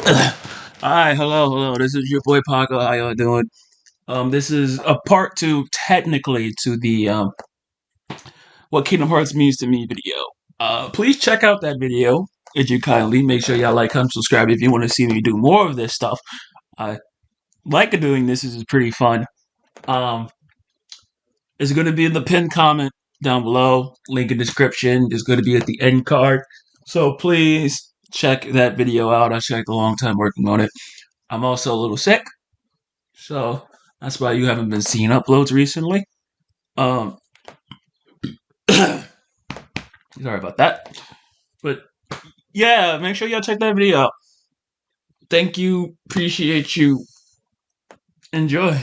Hi, hello. This is your boy Paco. How y'all doing? This is a part two, technically, to the "What Kingdom Hearts Means to Me" video. Please check out that video if you kindly. Make sure y'all like, comment, subscribe if you want to see me do more of this stuff. I like doing this. This is pretty fun. Um, it's going to be in the pinned comment down below. Link in description. It's going to be at the end card. So please check that video out. I spent a long time working on it. I'm also a little sick. So that's why you haven't been seeing uploads recently. Um, sorry about that. But yeah, make sure y'all check that video out. Thank you, appreciate you, enjoy.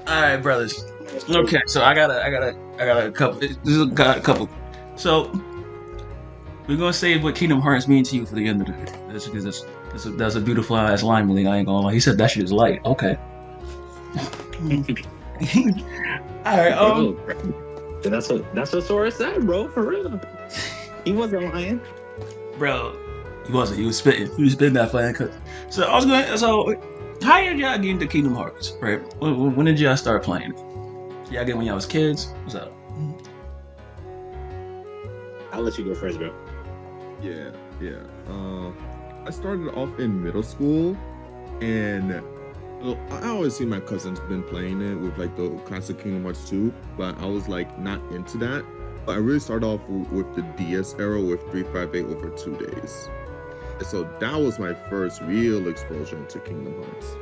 All right, brothers. Okay, so I got a couple. Got a couple. So we're gonna save what Kingdom Hearts mean to you for the end of the video. That's a beautiful ass line, Malik. I ain't gonna lie. He said that shit is light. Okay. All right. That's what Sora said, bro. For real, he wasn't lying. Bro, he wasn't. He was spitting. He was spitting that flying cut. So I was going. So how did y'all get into Kingdom Hearts? Right? When did y'all start playing? Y'all get when y'all was kids? What's up? I'll let you go first, bro. Yeah. I started off in middle school, and I always see my cousins been playing it with like the classic Kingdom Hearts 2, but I was like not into that. But I really started off with the DS era with 358 over 2 days. And so that was my first real exposure into Kingdom Hearts.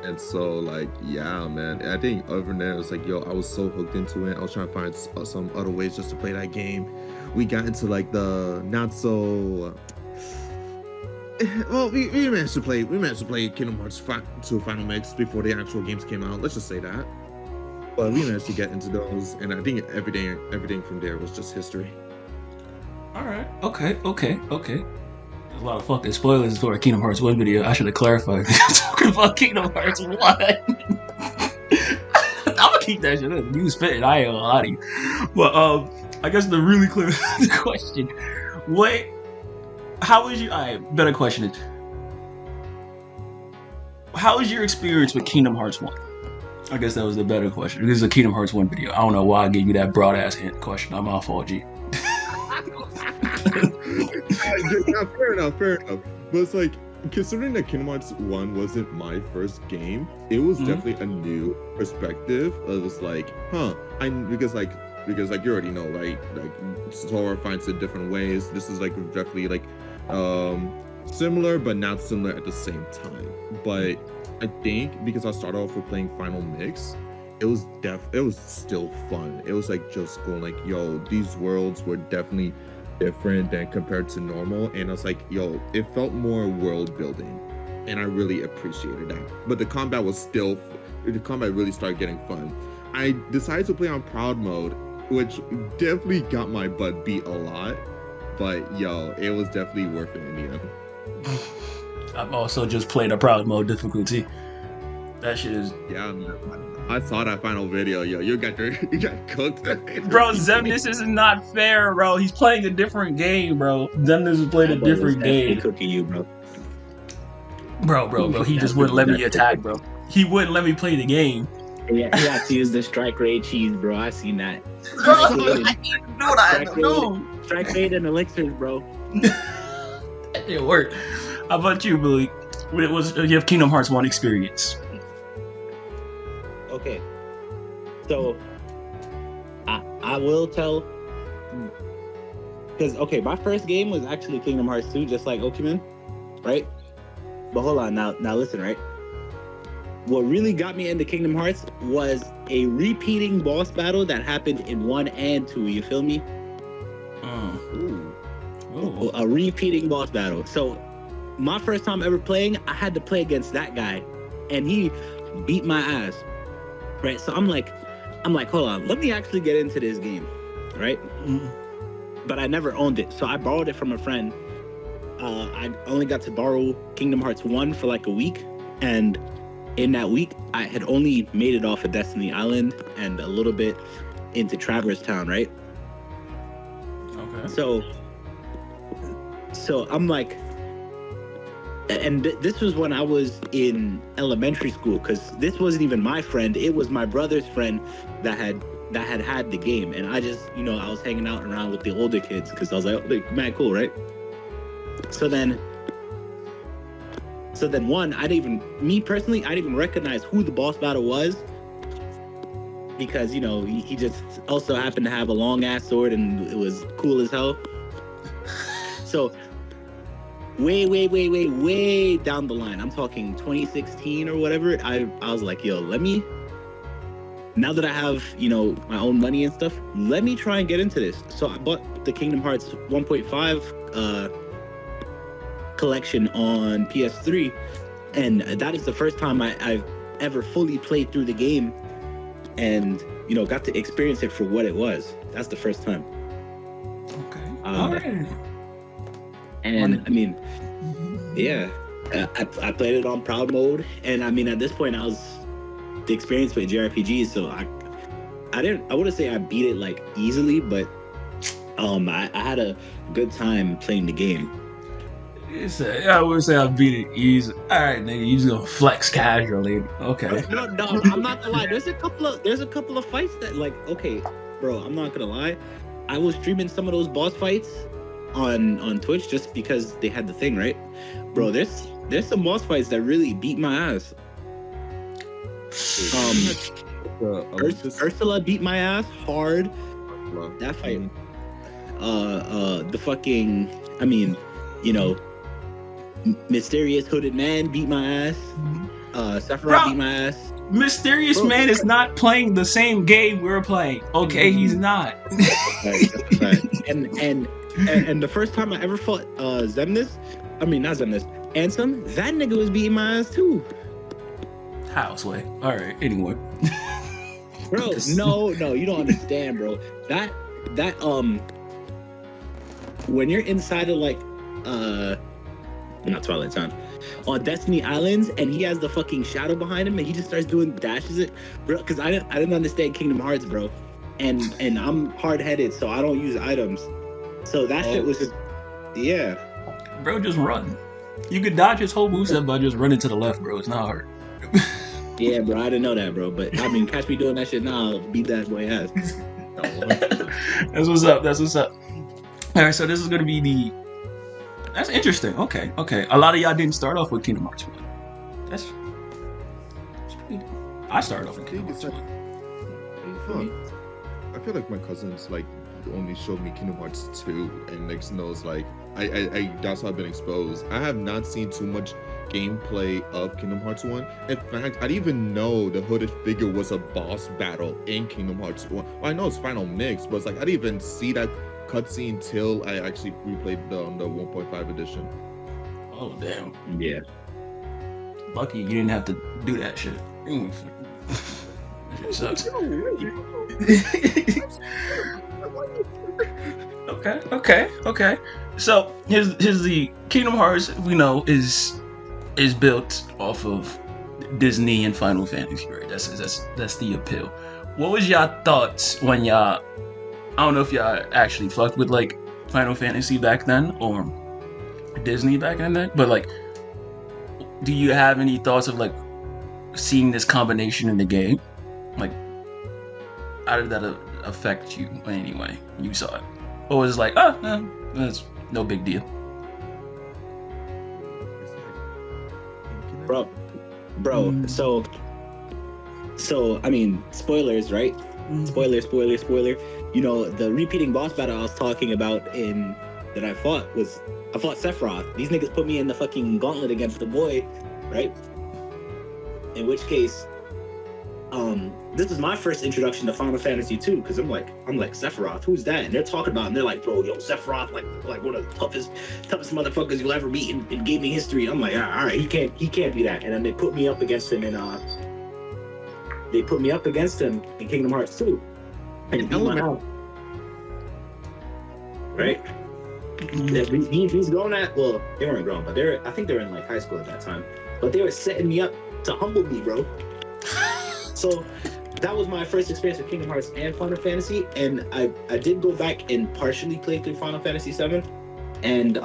And so like, yeah, man. And I think other than that, it was like, yo, I was so hooked into it. I was trying to find some other ways just to play that game. We got into like the not so well, we managed to play Kingdom Hearts 2 Final Mix before the actual games came out. Let's just say that. But we managed to get into those, and I think everything from there was just history. All right. Okay. There's a lot of fucking spoilers for a Kingdom Hearts 1 video. I should have clarified. Talking about Kingdom Hearts 1. I'm gonna keep that shit in. You spitting. I ain't gonna lie to you. But I guess the really clear question. How was you? Better question is, how was your experience with Kingdom Hearts 1? I guess that was the better question. This is a Kingdom Hearts 1 video. I don't know why I gave you that broad ass hint question. I'm off, fault, G. Fair enough. But it's like, considering that Kingdom Hearts 1 wasn't my first game, it was definitely a new perspective. It was like, because you already know, right? Like Sora finds it different ways. This is like definitely like similar but not similar at the same time. But I think because I started off with playing Final Mix, it was still fun. It was like just going like, yo, these worlds were definitely different than compared to normal, and I was like, yo, it felt more world building, and I really appreciated that. But the combat really started getting fun. I decided to play on Proud Mode, which definitely got my butt beat a lot, but yo, it was definitely worth it in the end. I've also just played a Proud Mode difficulty. That shit is... Yeah, man. I saw that final video. Yo, you got cooked. Bro, Xemnas is not fair, bro. He's playing a different game, bro. Xemnas is playing a different game. Cooking you, bro. Bro. He just wouldn't let me attack, bro. He wouldn't let me play the game. Yeah, he had to use the Strike Raid cheese, bro. I seen that. Strike Raid and elixirs, bro. That didn't work. How about you, Billy? You have Kingdom Hearts 1 experience. Okay. So, I will tell, because, okay, my first game was actually Kingdom Hearts 2, just like Okiman, right? But hold on, now listen, right? What really got me into Kingdom Hearts was a repeating boss battle that happened in 1 and 2, you feel me? Ooh. A repeating boss battle. So, my first time ever playing, I had to play against that guy, and he beat my ass, right? So I'm like, hold on, let me actually get into this game, right? But I never owned it, so I borrowed it from a friend. I only got to borrow Kingdom Hearts 1 for like a week, and in that week, I had only made it off of Destiny Island and a little bit into Traverse Town, right? Okay. So I'm like, and this was when I was in elementary school, because this wasn't even my friend. It was my brother's friend that had the game, and I just, I was hanging out around with the older kids because I was like, man, cool, right? So then one, I didn't even recognize who the boss battle was, because he just also happened to have a long ass sword and it was cool as hell. So way down the line, I'm talking 2016 or whatever, I was like, yo, now that I have my own money and stuff, let me try and get into this. So I bought the Kingdom Hearts 1.5 collection on PS3, and that is the first time I've ever fully played through the game and got to experience it for what it was. That's the first time. Okay. All right. And I mean, yeah, I played it on proud mode, and I mean, at this point I was the experience with JRPGs, so I wouldn't say I beat it like easily, but I had a good time playing the game. I would say I beat it easy. All right, nigga, you just gonna flex casually. Okay. No, I'm not gonna lie. There's a couple of fights that, like, okay, bro, I'm not gonna lie. I was streaming some of those boss fights on Twitch just because they had the thing, right? Bro, there's some boss fights that really beat my ass. Ursula beat my ass hard. That fight. The fucking, I mean, Mysterious Hooded Man beat my ass. Sephiroth beat my ass. Mysterious Man is not playing the same game we're playing. Okay, he's not. Right. And the first time I ever fought Ansem, that nigga was beating my ass too. Houseway. All right. Anyway. Bro, no, you don't understand, bro. That when you're inside of like not Twilight Town, on Destiny Islands, and he has the fucking shadow behind him, and he just starts doing dashes, bro. Because I didn't understand Kingdom Hearts, bro, and I'm hard headed, so I don't use items. So that shit was just, yeah. Bro, just run. You could dodge his whole moveset by just running to the left, bro. It's not hard. Yeah, bro, I didn't know that, bro. But I mean, catch me doing that shit now, I'll beat that boy ass. That's what's up. All right, so this is gonna be that's interesting. Okay. A lot of y'all didn't start off with Kingdom Hearts 1. That's pretty. I started off with Kingdom Hearts 1. I feel like my cousins like only showed me Kingdom Hearts 2, and next knows like I that's how I've been exposed. I have not seen too much gameplay of Kingdom Hearts 1. In fact, I didn't even know the hooded figure was a boss battle in Kingdom Hearts 1. Well, I know it's Final Mix, but it's like I didn't even see that cutscene till I actually replayed the 1.5 edition. Oh damn. Yeah. Lucky you didn't have to do that shit. That shit sucks. Okay. So here's the Kingdom Hearts we know is built off of Disney and Final Fantasy, right? That's the appeal. What was y'all thoughts when y'all, I don't know if y'all actually fucked with like Final Fantasy back then or Disney back then, but like, do you have any thoughts of like seeing this combination in the game? Like, how did that affect you in any way when you saw it? Or was it like, that's no big deal? Bro, so I mean, spoilers, right? Spoiler. The repeating boss battle I was talking about that I fought Sephiroth. These niggas put me in the fucking gauntlet against the boy, right? In which case, this is my first introduction to Final Fantasy 2, because I'm like Sephiroth, who's that? And they're talking about, and they're like, bro, yo, Sephiroth, like one of the toughest motherfuckers you'll ever meet in gaming history. And I'm like, all right, he can't be that. And then they put me up against him in Kingdom Hearts 2. And right? He's grown at, well, they weren't grown, but I think they were in like high school at that time. But they were setting me up to humble me, bro. So that was my first experience with Kingdom Hearts and Final Fantasy, and I did go back and partially play through Final Fantasy 7, and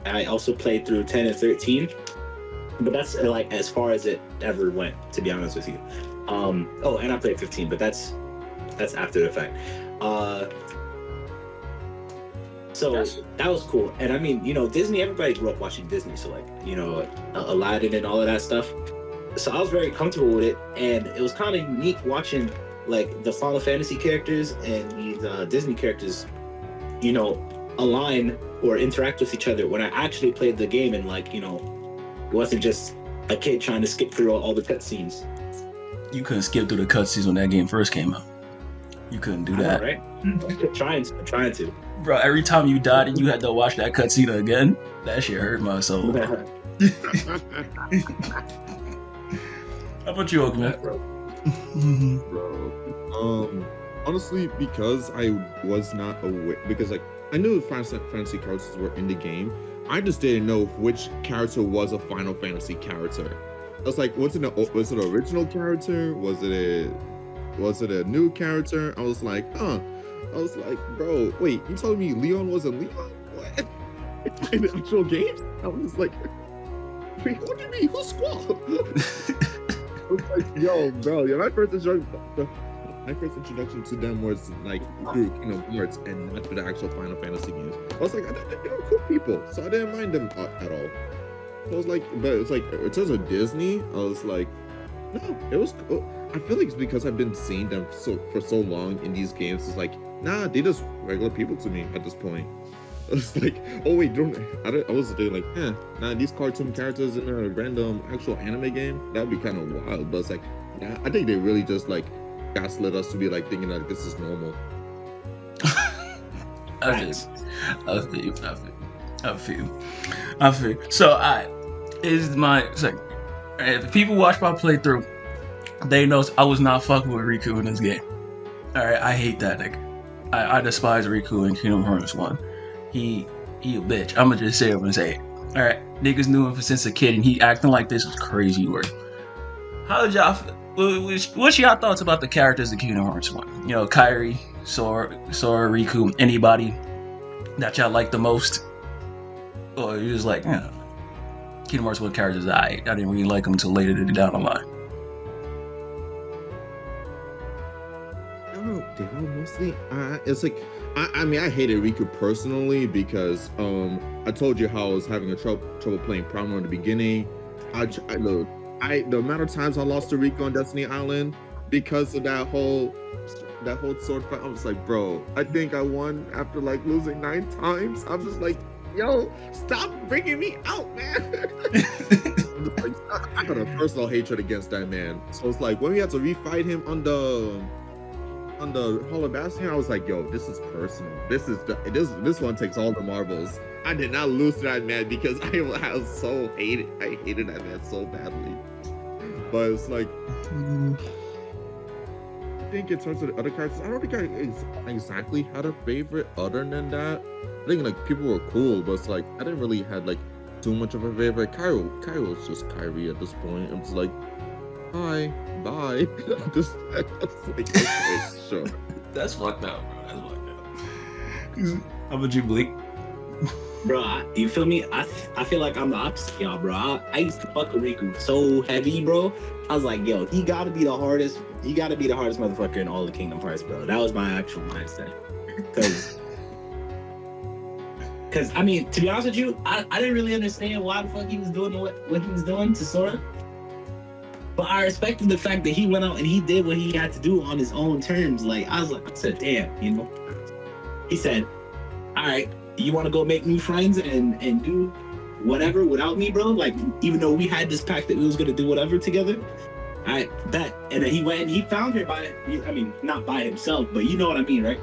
I also played through 10 and 13. but that's like as far as it ever went, to be honest with you. Oh, and I played 15, but that's after the fact. So that was cool. And I mean, Disney, everybody grew up watching Disney. So like, Aladdin and all of that stuff. So I was very comfortable with it. And it was kind of unique watching like the Final Fantasy characters and these Disney characters, align or interact with each other when I actually played the game and like, it wasn't just a kid trying to skip through all the cutscenes. You couldn't skip through the cutscenes when that game first came out. You couldn't do that. Right? I'm trying to. Bro, every time you died and you had to watch that cutscene again, that shit hurt my soul. How about you, Oakman? Bro, honestly, because I was not aware, because like I knew the Final Fantasy characters were in the game, I just didn't know which character was a Final Fantasy character. I was like, was it an original character? Was it a new character? I was like, bro, wait, you told me Leon wasn't Leon? What? In the actual games? I was like, wait, what do you mean? Who's Squall? I was like, yo, bro, my first introduction to them was like through Kingdom Hearts and not through the actual Final Fantasy games. I was like, they were cool people, so I didn't mind them at all. I was like, but it's like, in terms of Disney, I was like, no, it was cool. I feel like it's because I've been seeing them for so long in these games. It's like, nah, they just regular people to me at this point. I was like, oh wait, I was thinking like, nah, these cartoon characters in a random actual anime game, that'd be kind of wild. But it's like, nah, I think they really just like gaslit us to be like thinking like this is normal. I feel. So if people watch my playthrough, they know I was not fucking with Riku in this game. Alright, I hate that nigga. I despise Riku in Kingdom Hearts 1. He a bitch. I'ma just say it and say it. Alright, niggas knew him since a kid and he acting like this was crazy work. How did y'all what's y'all thoughts about the characters in Kingdom Hearts 1? Kairi, Sora, Riku, anybody that y'all like the most? Or you just like, Kingdom Hearts 1 characters I didn't really like them until later down the line. They were mostly it's like I mean I hated Riku personally because I told you how I was having trouble playing Primal in the beginning. The amount of times I lost to Riku on Destiny Island because of that whole sword fight, I was like, bro, I think I won after like losing 9 times. I'm just like, yo, stop bringing me out, man. I'm just like, I got a personal hatred against that man. So it's like when we had to refight him on the Hall of Bastion, I was like, yo, this is personal. This one takes all the marbles. I did not lose to that man because I hated that man so badly. But it's like, I think in terms of the other characters, I don't think I exactly had a favorite other than that. I think like people were cool, but it's like I didn't really have like too much of a favorite. Kairi was just Kairi at this point. I'm just like, hi, bye. I was like, okay, sure. That's fucked up, bro. That's fucked up. How about you, Blake? Bro, you feel me? I feel like I'm the opposite of y'all, bro. I used to fuck with Riku so heavy, bro. I was like, yo, he gotta be the hardest motherfucker in all the Kingdom Hearts, bro. That was my actual mindset. Cause I mean, to be honest with you, I didn't really understand why the fuck he was doing what he was doing to Sora. But I respected the fact that he went out and he did what he had to do on his own terms. Like, I said, damn, He said, all right, you want to go make new friends and do whatever without me, bro? Like, even though we had this pact that we was going to do whatever together, I bet. And then he went and he found her not by himself, but you know what I mean, right?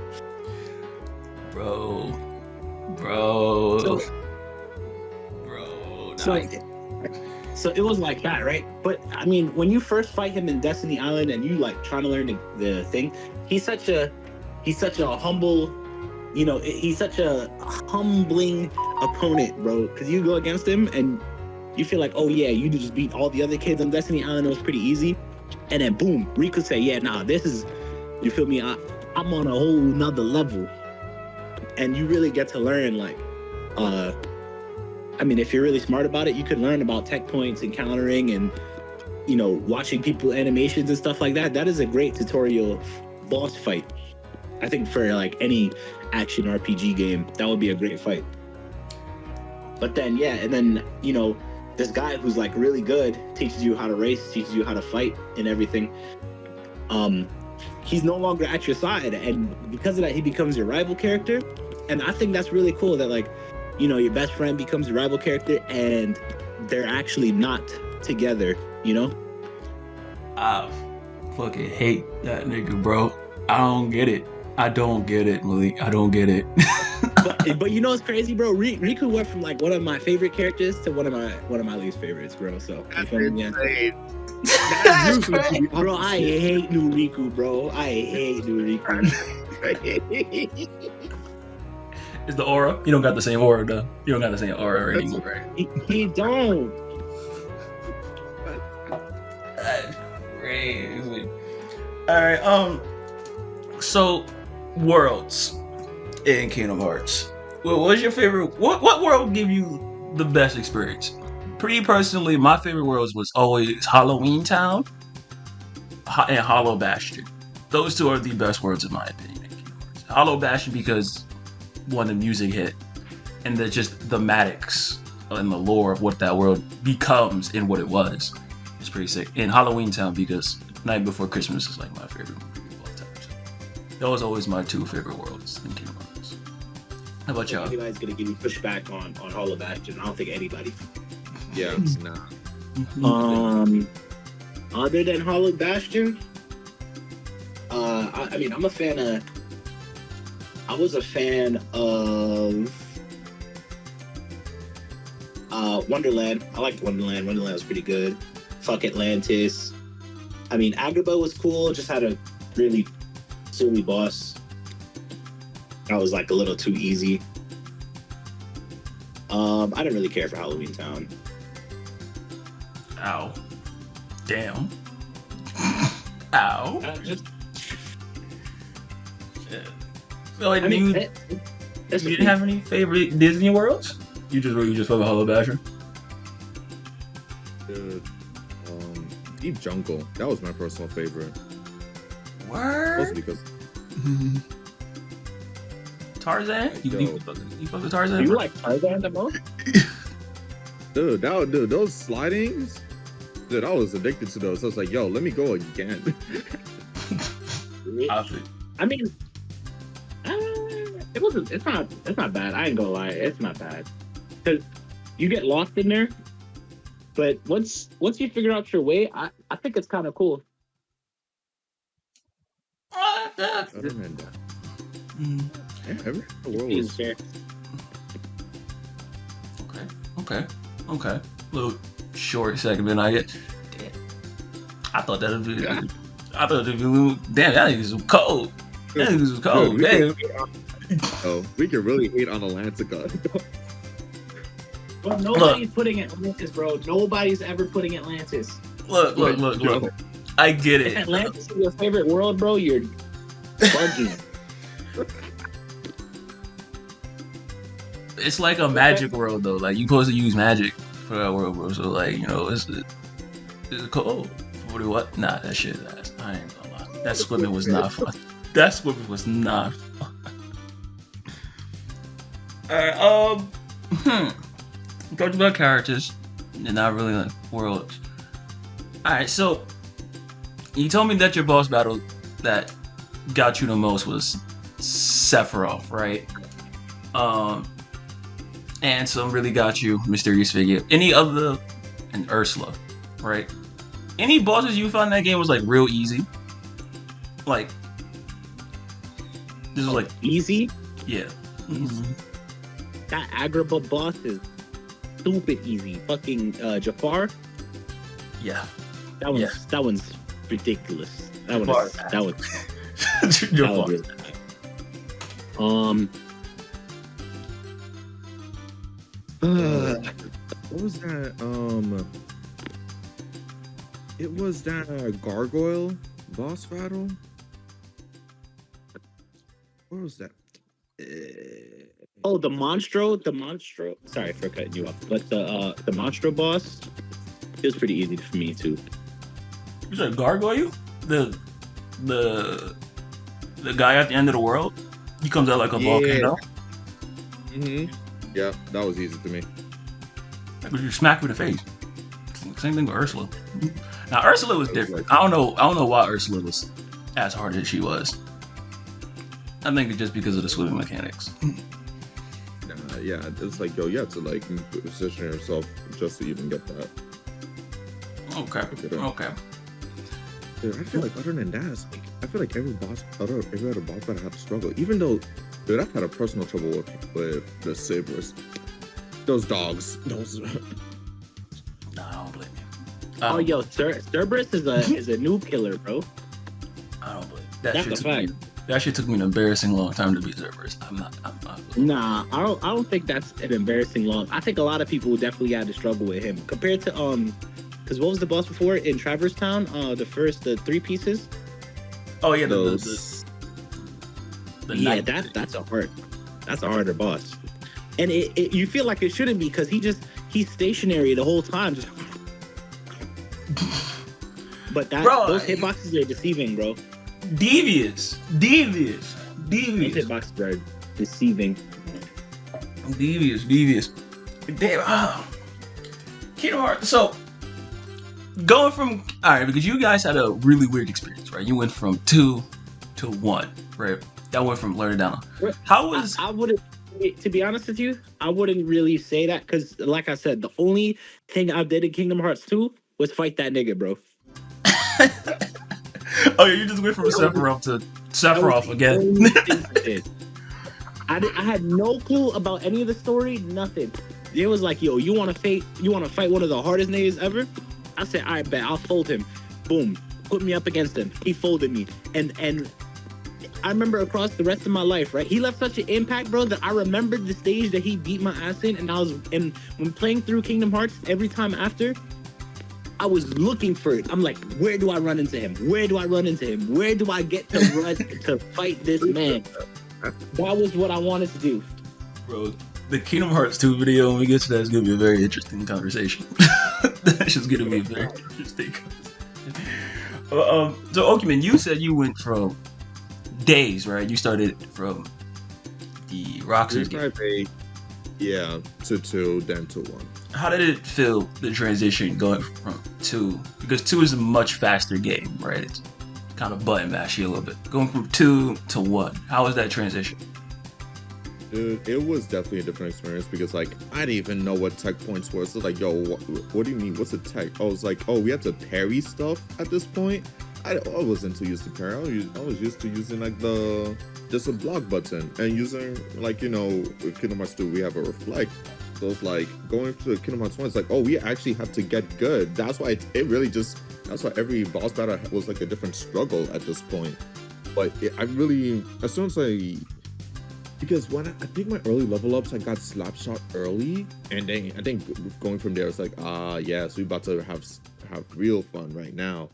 Bro. So it was like that, right? But I mean, when you first fight him in Destiny Island and you like trying to learn the thing, he's such a humble, he's such a humbling opponent, bro. Because you go against him and you feel like, oh yeah, you just beat all the other kids on Destiny Island. It was pretty easy. And then boom, Riku say, yeah, nah, this is, you feel me? I'm on a whole nother level. And you really get to learn like, I mean, if you're really smart about it, you could learn about tech points and countering and, watching people animations and stuff like that. That is a great tutorial boss fight. I think for like any action RPG game, that would be a great fight. But then, yeah, and then, this guy who's like really good teaches you how to race, teaches you how to fight and everything. He's no longer at your side, and because of that, he becomes your rival character. And I think that's really cool that, like, your best friend becomes your rival character and they're actually not together, I fucking hate that nigga, bro. I don't get it. I don't get it, Malik. I don't get it. But what's crazy, bro? Riku went from like one of my favorite characters to one of my least favorites, bro. So That's you feel me? insane. That's Usually, Bro, I hate new Riku, bro. I hate new Riku. It's the aura. You don't got the same aura, though. You don't got the same aura anymore. He don't. That's crazy. All right. So worlds in Kingdom Hearts. What was your favorite? What world gave you the best experience? Pretty personally, my favorite worlds was always Halloween Town and Hollow Bastion. Those two are the best worlds in my opinion. In Kingdom Hearts. Hollow Bastion because one, the music hit, and the just thematics and the lore of what that world becomes and what it was. It's pretty sick. And Halloween Town because Night Before Christmas is like my favorite movie of all time. So that was always my two favorite worlds in Kingdom Hearts. How about y'all? Anybody's gonna give you pushback on Hollow Bastion. I don't think anybody. Yeah, it's not. Other than Hollow Bastion, I mean, I'm a fan of. I was a fan of Wonderland. I liked Wonderland. Wonderland was pretty good. Fuck Atlantis. I mean, Agrabah was cool. Just had a really silly boss. That was like a little too easy. I didn't really care for Halloween Town. Ow. Damn. Ow. So like, you didn't have any favorite Disney worlds? You just fuck with Hollow Bastion? Dude, Deep Jungle. That was my personal favorite. Word? Mostly because Tarzan? You fuck with Tarzan? You bro? like Tarzan the most? dude, those slidings. Dude, I was addicted to those. I was like, yo, let me go again. I mean, it wasn't. It's not bad. I ain't gonna lie. It's not bad because you get lost in there. But once you figure out your way, I think it's kind of cool. Other than that, the world was Okay. Little short segment I get. Damn. I thought that would be. Yeah. I thought it'd be. Damn, that niggas was cold. That niggas was cold. Dude, Damn. we could really hate on Atlantica. But nobody's putting Atlantis, bro. Nobody's ever putting Atlantis. Look. Yo. I get it. If Atlantis is your favorite world, bro, you're bugging. It's like a magic world though. Like you supposed to use magic for that world, bro. So like it's cool. What? Nah, that shit. I ain't gonna lie. That swimming was not fun. That swimming was not fun. Alright. We talked about characters and not really like worlds. Alright, so you told me that your boss battle that got you the most was Sephiroth, right? And some really got you Mysterious Figure. Any other, and Ursula, right? Any bosses you found in that game was like real easy. Like this was like Easy. yeah. Mm-hmm. That Agrabah boss is stupid easy. Fucking Jafar. Yeah. That one's ridiculous. That was really bad. What was that? It was that gargoyle boss battle. What was that? Oh, the Monstro. Sorry for cutting you off, but the Monstro boss, it was pretty easy for me too. You said Gargoyle? The guy at the end of the world? He comes out like a volcano. Yeah, that was easy to me. Because you smack with the face. Same thing with Ursula. Now Ursula was different. I don't know why Ursula was as hard as she was. I think it's just because of the swimming mechanics. Yeah, it's like, yo, you have to like position yourself just to even get that. Okay. Dude, I feel like other than that, it's like, I feel like every other boss battle had to struggle. Even though, dude, I've had a personal trouble with the sabers. Those dogs. Those. No, I don't blame you. Oh, yo, Cerberus is a new killer, bro. I don't blame you. That's a fact. That shit took me an embarrassing long time to beat Cerberus. I'm not. Nah, I don't think that's an embarrassing long. I think a lot of people definitely had to struggle with him compared to because what was the boss before in Traverse Town? The 3 pieces. Oh yeah, that's a harder boss, and you feel like it shouldn't be because he's stationary the whole time. Just but those hitboxes are deceiving, bro. Devious. Those hitboxes are deceiving. Devious. Damn. Kingdom Hearts. So going from because you guys had a really weird experience, right? You went from 2 to 1, right? That went from learning down. How was? I wouldn't. To be honest with you, I wouldn't really say that because, like I said, the only thing I did in Kingdom Hearts 2 was fight that nigga, bro. Oh yeah, you just went from Sephiroth to Sephiroth again. I had no clue about any of the story, nothing. It was like, yo, you want to fight one of the hardest niggas ever? I said, all right, bet, I'll fold him. Boom, put me up against him. He folded me, and I remember across the rest of my life, right? He left such an impact, bro, that I remembered the stage that he beat my ass in, and when playing through Kingdom Hearts, every time after, I was looking for it. I'm like, where do I run into him? Where do I get to run to fight this man? That was what I wanted to do. Bro, the Kingdom Hearts 2 video, when we get to that, is going to be a very interesting conversation. That's just going to be a very interesting conversation. So, Okiman, you said you went from Days, right? You started from the Roxas game. Yeah, to 2, then to 1. How did it feel, the transition going from 2? Because 2 is a much faster game, right? It's kind of button mashy a little bit. Going from 2 to 1, how was that transition? Dude, it was definitely a different experience because, like, I didn't even know what tech points were. So, like, yo, what do you mean? What's a tech? I was like, oh, we had to parry stuff at this point. I wasn't too used to parry. I was used to using, like, just a block button and using, like, you know, with Kingdom Hearts 2, we have a reflect. So it's like going to Kingdom Hearts 1, it's like, oh, we actually have to get good. That's why that's why every boss battle was like a different struggle at this point. But because when I think my early level ups, I got Slapshot early, and then I think going from there, it's like, yes, we're about to have real fun right now.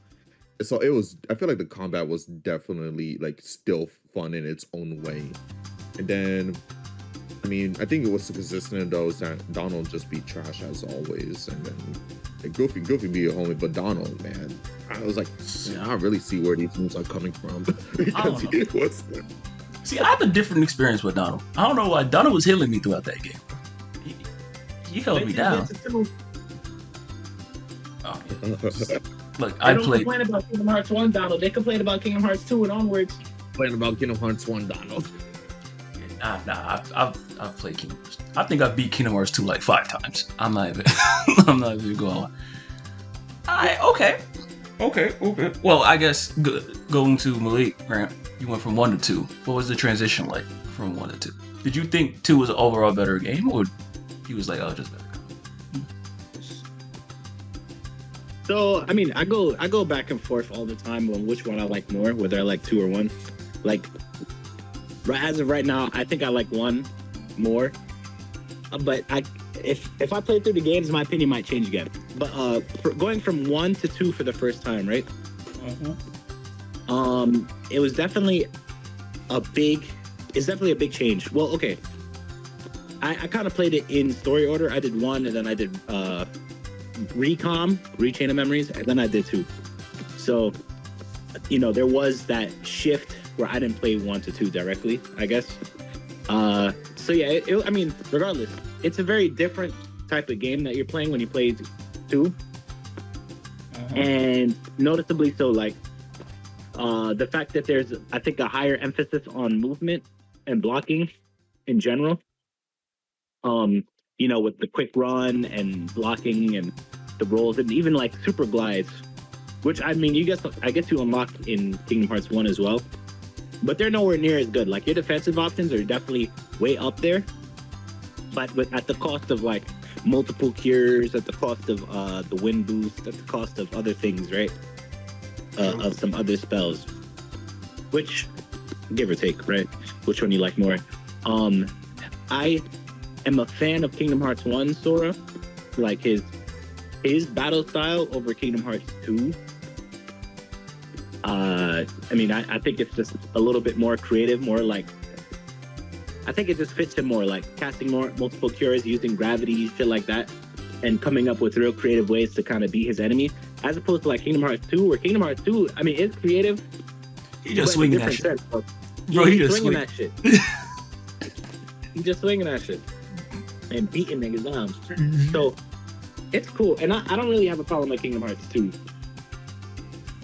So I feel like the combat was definitely like still fun in its own way. And then, I mean, I think it was consistent in those that Donald just beat trash as always, and then like, Goofy beat a homie, but Donald, man, I was like, I don't really see where these moves are coming from. Because it was. See, I had a different experience with Donald. I don't know why. Donald was healing me throughout that game. He held me down. Oh, yeah. Look, I don't complain about Kingdom Hearts 1, Donald. They complain about Kingdom Hearts 2 and onwards. Complain about Kingdom Hearts 1, Donald. I've played Kingdom Hearts. I think I've beat Kingdom Hearts 2 like 5 times. I'm not even going on. Okay. Well, I guess going to Malik, right? You went from 1 to 2. What was the transition like from 1 to 2? Did you think 2 was an overall better game, or he was like, oh, just better? So, I mean, I go back and forth all the time on which one I like more, whether I like 2 or 1. Like, as of right now, I think I like 1 more. But if I play through the games, my opinion might change again. But going from 1 to 2 for the first time, right? Mm-hmm. It was definitely a big change. Well, okay. I kind of played it in story order. I did 1, and then I did Rechain of Memories, and then I did 2. So, you know, there was that shift where I didn't play 1 to 2 directly, I guess. So yeah, I mean, regardless, it's a very different type of game that you're playing when you play 2, and noticeably so. Like, the fact that there's, I think, a higher emphasis on movement and blocking in general. You know, with the quick run and blocking and the rolls and even like super glides, which I mean, I guess you unlock in Kingdom Hearts 1 as well, but they're nowhere near as good. Like, your defensive options are definitely way up there, but at the cost of like multiple cures, at the cost of the wind boost, at the cost of other things, right? Of some other spells, which, give or take, right? Which one you like more? I am a fan of Kingdom Hearts 1, Sora. Like, his battle style over Kingdom Hearts 2. I mean, I think it's just a little bit more creative, more like, I think it just fits him more, like casting multiple cures, using gravity, shit like that, and coming up with real creative ways to kind of beat his enemy, as opposed to like Kingdom Hearts 2, where Kingdom Hearts 2, I mean, it's creative. He just swinging that shit. Sense, bro, he just swinging that shit. He's just swinging that shit and beating niggas down. So it's cool, and I don't really have a problem with Kingdom Hearts 2.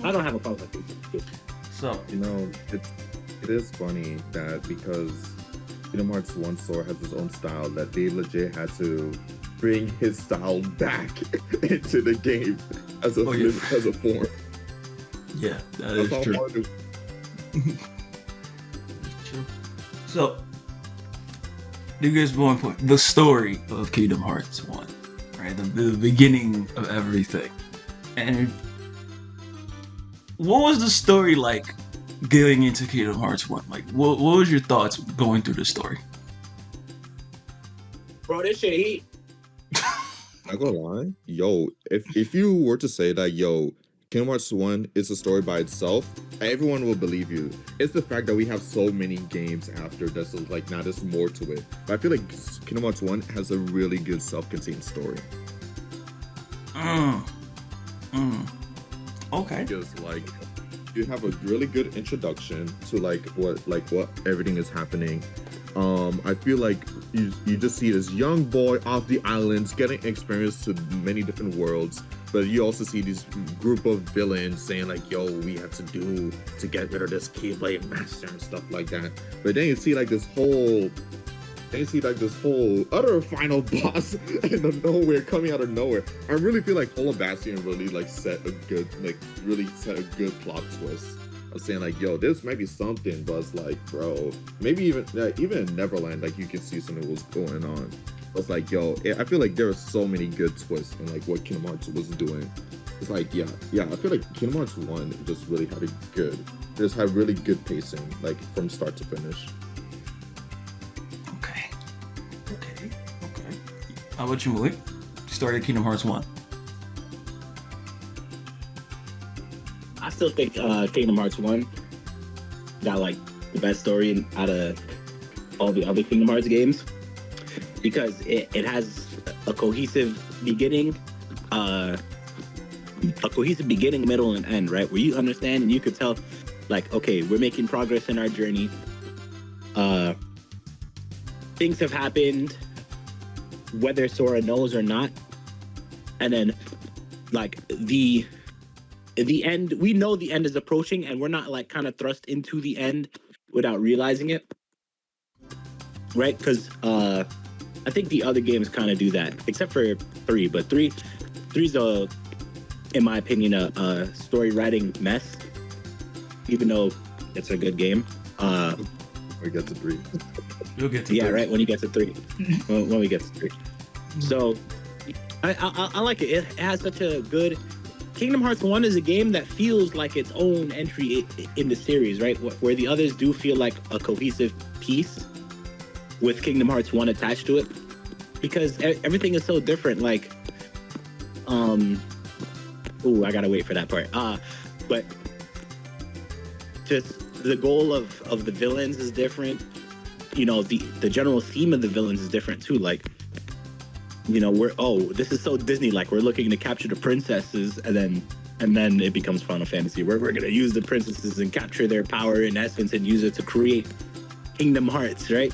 I don't have a problem with Kingdom Hearts 2. So, You know, it is funny that because Kingdom Hearts 1 Sora has his own style, that they legit had to bring his style back into the game as a form. yeah, that That's is how true. hard it True. So, you guys want to point the story of Kingdom Hearts 1, right? The beginning of everything. And what was the story like going into Kingdom Hearts 1? Like, what was your thoughts going through the story? Bro, this shit heat. Not gonna lie, yo, if you were to say that, yo, Kingdom Hearts 1 is a story by itself, everyone will believe you. It's the fact that we have so many games after that's like, now there's more to it. But I feel like Kingdom Hearts 1 has a really good self-contained story. Okay. Because like, you have a really good introduction to like what everything is happening. I feel like you just see this young boy off the islands getting experience to many different worlds, but you also see this group of villains saying like, yo, we have to do to get rid of this Keyblade Master and stuff like that. But then you see like this whole other final boss coming out of nowhere. I really feel like Olabastion really set a good plot twist. I was saying like, yo, this might be something, but it's like, bro, maybe even in Neverland, like you can see something was going on. It's like, yo, I feel like there are so many good twists in like what Kingdom Hearts was doing. It's like, yeah, I feel like Kingdom Hearts 1 just really had really good pacing, like from start to finish. Okay. How about you, Malik? You started Kingdom Hearts 1. I still think Kingdom Hearts 1 got like the best story out of all the other Kingdom Hearts games, because it has a cohesive beginning, middle, and end, right? Where you understand and you could tell, like, okay, we're making progress in our journey. Things have happened, whether Sora knows or not, and then like the end, we know the end is approaching, and we're not like kind of thrust into the end without realizing it, right? Because I think the other games kind of do that, except for 3. But three's in my opinion, a story writing mess, even though it's a good game. We get to 3. You'll get to 3. three. Right, when you get to 3. when we get to 3. So I like it. It has such a good... Kingdom Hearts 1 is a game that feels like its own entry in the series, right? Where the others do feel like a cohesive piece with Kingdom Hearts 1 attached to it. Because everything is so different. Like, I gotta wait for that part. But just the goal of the villains is different. you know, the general theme of the villains is different too. Like, you know, this is so Disney like. We're looking to capture the princesses, and then it becomes Final Fantasy, where we're gonna use the princesses and capture their power in essence and use it to create Kingdom Hearts, right?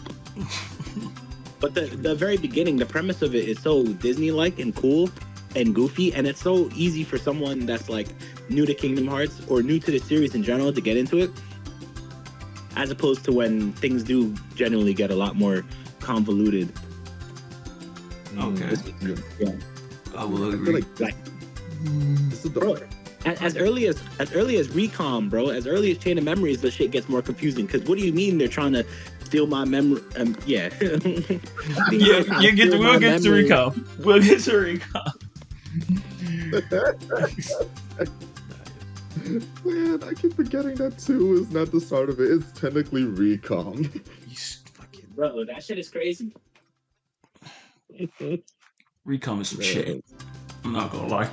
But the very beginning, the premise of it is so Disney-like and cool and goofy, and it's so easy for someone that's like new to Kingdom Hearts or new to the series in general to get into it, as opposed to when things do genuinely get a lot more convoluted. Okay. Yeah. I will I feel agree. like this is the Bro, as early as Recom, bro, as early as Chain of Memories, the shit gets more confusing. Because what do you mean they're trying to steal my memory? Yeah. Yeah, we'll get to recall. We'll get to recall. Man, I keep forgetting that 2 is not the start of it. It's technically Recom. You fucking Bro, that shit is crazy. recall is some shit. I'm not gonna lie.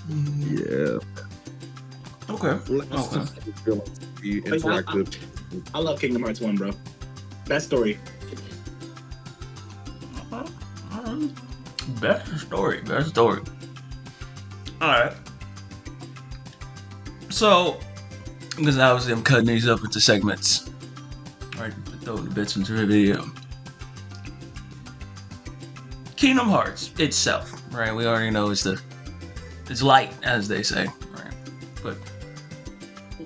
Yeah. Okay. Let's Okay. be interactive. I love Kingdom Hearts 1, bro. Best story. Best story. Alright. So, because obviously I'm cutting these up into segments. Alright, throwing the bits into the video. Kingdom Hearts itself, right? We already know it's light, as they say, right? But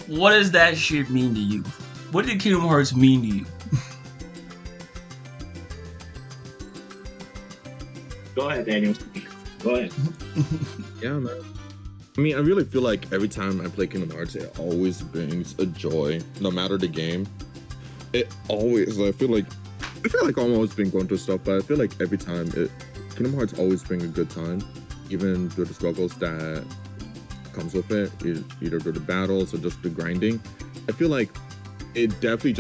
what does that shit mean to you? What did Kingdom Hearts mean to you? Go ahead, Daniel. Go ahead. Yeah, man. I mean, I really feel like every time I play Kingdom Hearts, it always brings a joy, no matter the game. It always, I feel like I'm always been going through stuff, but I feel like every time Kingdom Hearts always bring a good time, even through the struggles that comes with it, either through the battles or just the grinding. I feel like it definitely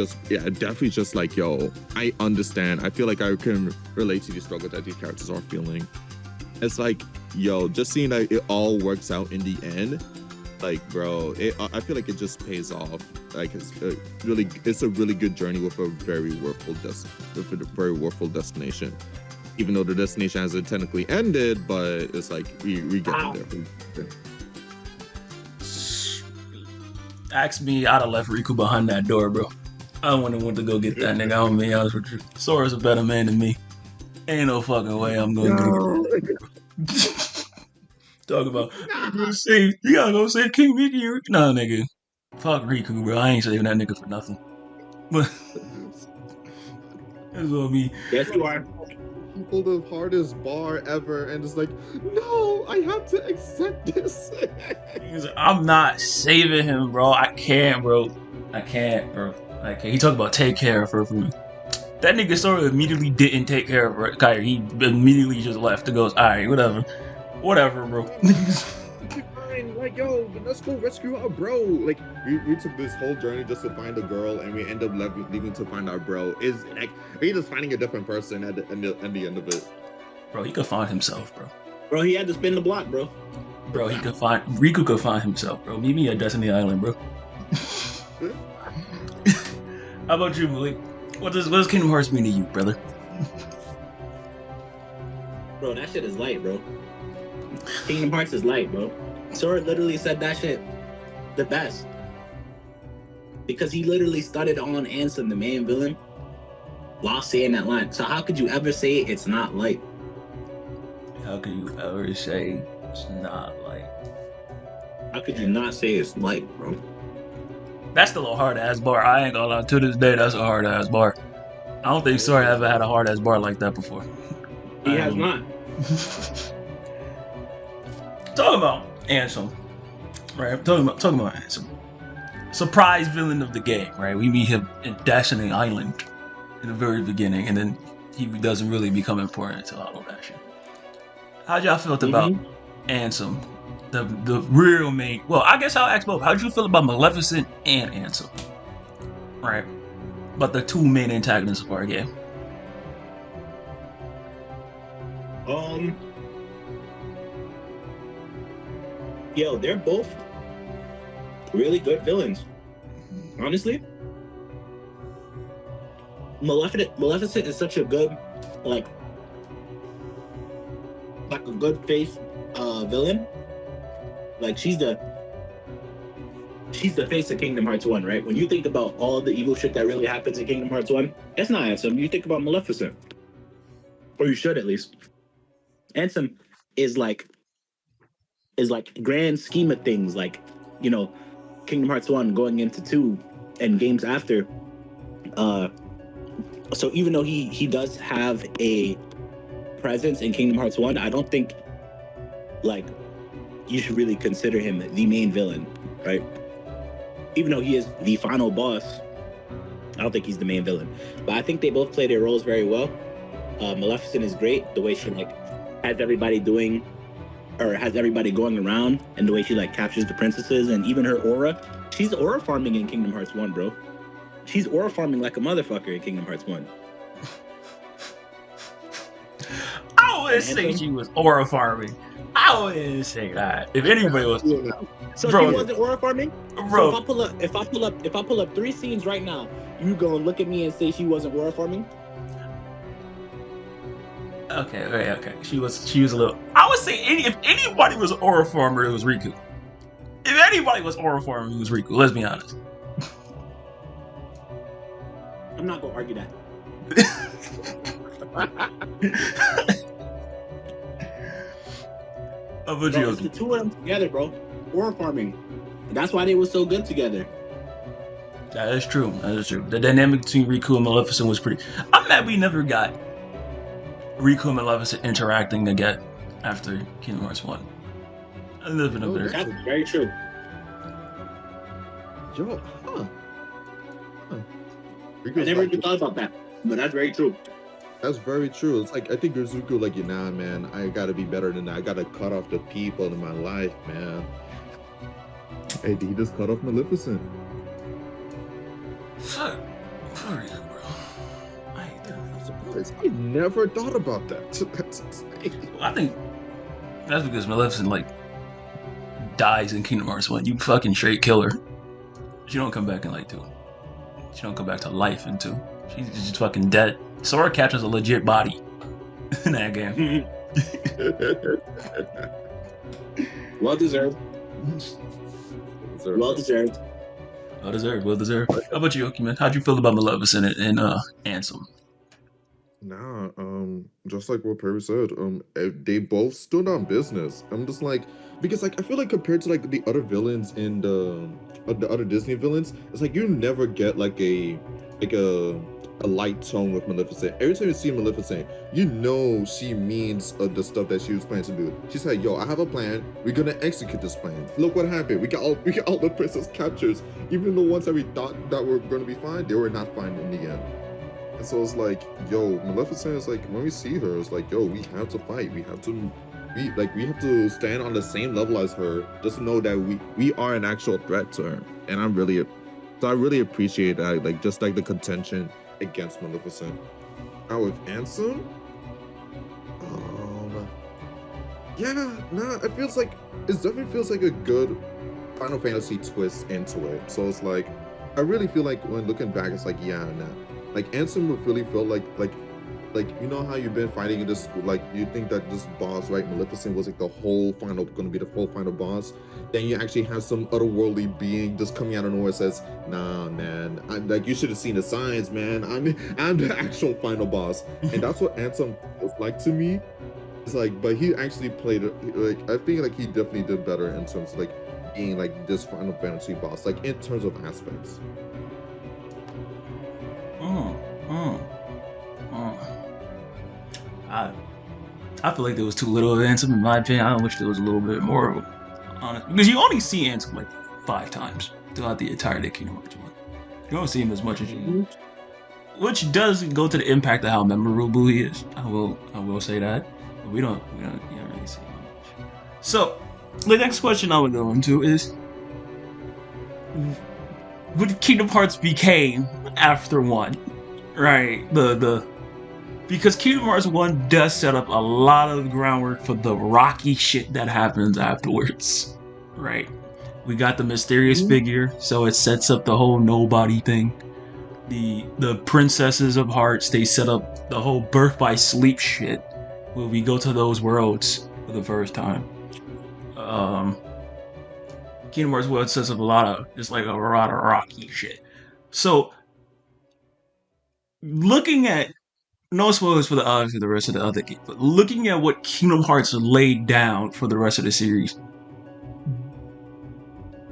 just like, yo, I understand. I feel like I can relate to the struggle that these characters are feeling. It's like, yo, just seeing that it all works out in the end, like, bro, I feel like it just pays off. Like, it's a really good journey with a very worthful destination. Even though the destination hasn't technically ended, but it's like we get there. Ask me, I'd have left Riku behind that door, bro. I wouldn't want to go get that nigga. I'm gonna be honest with you. Sora's a better man than me. Ain't no fucking way I'm gonna do it. Talk about you gotta go save King Mickey. Nah, nigga. Fuck Riku, bro. I ain't saving that nigga for nothing. But it's gonna be. Yes, you are. People the hardest bar ever, and it's like, no, I have to accept this. I'm not saving him, bro. I can't, bro. I can't. He talked about take care of her for me. That nigga sort of immediately didn't take care of her. Kyrie, he immediately just left. It goes, alright, whatever, bro. Fine, like, yo, let's go rescue our bro. Like, we took this whole journey just to find a girl, and we end up leaving to find our bro. Is like we just finding a different person at the end of it. Bro, he could find himself, bro. Bro, he had to spin the block, bro. Bro, Riku could find himself, bro. Meet me at Destiny Island, bro. How about you, Malik? What does Kingdom Hearts mean to you, brother? Bro, that shit is light, bro. Kingdom Hearts is light, bro. Sora literally said that shit the best. Because he literally started on Ansem, the main villain, while saying that line. So how could you ever say it's not light? How can you ever say it's not light? How could you not say it's light, bro? That's still a hard ass bar. I ain't gonna lie. To this day, that's a hard ass bar. I don't think Sora ever had a hard ass bar like that before. He has not. Talking about Ansem, right? Talking about Ansem. Surprise villain of the game, right? We meet him in Destiny Island in the very beginning, and then he doesn't really become important until all of that shit. How'd y'all felt about Ansem, the real main? Well, I guess I'll ask both. How'd you feel about Maleficent and Ansem, right? But the two main antagonists of our game. Yo, they're both really good villains. Honestly, Maleficent is such a good, like a good face villain. Like she's the face of Kingdom Hearts 1, right? When you think about all the evil shit that really happens in Kingdom Hearts 1, it's not Ansem. You think about Maleficent. Or you should at least. Ansem is like grand scheme of things, like, you know, Kingdom Hearts 1 going into 2 and games after. So even though he does have a presence in Kingdom Hearts 1, I don't think like you should really consider him the main villain, right? Even though he is the final boss, I don't think he's the main villain. But I think they both play their roles very well. Maleficent is great, the way she like has everybody going around, and the way she like captures the princesses, and even her aura. She's aura farming in Kingdom Hearts 1, bro. She's aura farming like a motherfucker in Kingdom Hearts 1. I wouldn't say she was aura farming. I wouldn't say that. If anybody was, so bro, she wasn't aura farming, bro. So if I pull up 3 scenes right now, you gonna look at me and say she wasn't aura farming? Okay. She was a little. I would say if anybody was aura farmer, it was Riku. If anybody was aura farmer, it was Riku. Let's be honest. I'm not gonna argue that. Bro, it's the two of them together, bro. Aura farming. And that's why they were so good together. That is true. The dynamic between Riku and Maleficent was pretty. I'm mad we never got Riku and Maleficent interacting again after Kingdom Hearts 1. That's very true. Yo, I never even thought about that, but that's very true. That's very true. It's like I think Riku like, nah, man, I gotta be better than that. I gotta cut off the people in my life, man. Hey, he just cut off Maleficent. Fuck you, bro. I hate that. I'm surprised. I never thought about that. That's insane. I think that's because Maleficent like dies in Kingdom Hearts 1. You fucking straight kill her. She don't come back in like 2. She don't come back to life in 2. She's just fucking dead. Sora captures a legit body in that game. Well deserved. Well deserved. Well deserved. How about you, man? How'd you feel about Maleficent and Ansem? Nah, just like what Perry said, they both stood on business. I'm just like, because like I feel like compared to like the other villains in the other Disney villains, it's like you never get like a light tone with Maleficent. Every time you see Maleficent, you know she means the stuff that she was planning to do. She said, "Yo, I have a plan. We're gonna execute this plan. Look what happened. We got all the princess captures. Even the ones that we thought that were gonna be fine, they were not fine in the end." And so it's like, yo, Maleficent is like, when we see her, it's like, yo, we have to fight. We have to to stand on the same level as her, just to know that we are an actual threat to her. And I really appreciate that, like just like the contention against Maleficent. Now with Ansem, it definitely feels like a good Final Fantasy twist into it. So it's like, I really feel like when looking back, it's like, yeah, nah. Like Ansem would really feel like you know how you've been fighting in this, like you think that this boss, right, Maleficent was like gonna be the whole final boss. Then you actually have some otherworldly being just coming out of nowhere says, "Nah, man, I'm like, you should have seen the signs, man. I'm the actual final boss." And that's what Ansem was like to me. It's like, but he actually played it. Like I think like he definitely did better in terms of like being like this Final Fantasy boss, like in terms of aspects. I feel like there was too little of Ansem in my opinion. I wish there was a little bit more of honest, because you only see Ansem like 5 times throughout the entirety of Kingdom Hearts 1. You don't see him as much as you, which does go to the impact of how memorable he is. I will say that, but we don't really see him much. So the next question I would go into is, what Kingdom Hearts became after 1, right? Because Kingdom Hearts 1 does set up a lot of groundwork for the rocky shit that happens afterwards, right? We got the mysterious figure, so it sets up the whole nobody thing. the princesses of hearts, they set up the whole birth by sleep shit where we go to those worlds for the first time. Kingdom Hearts world sets up a lot of rocky shit. So looking at no spoilers for the rest of the other games, but looking at what Kingdom Hearts laid down for the rest of the series,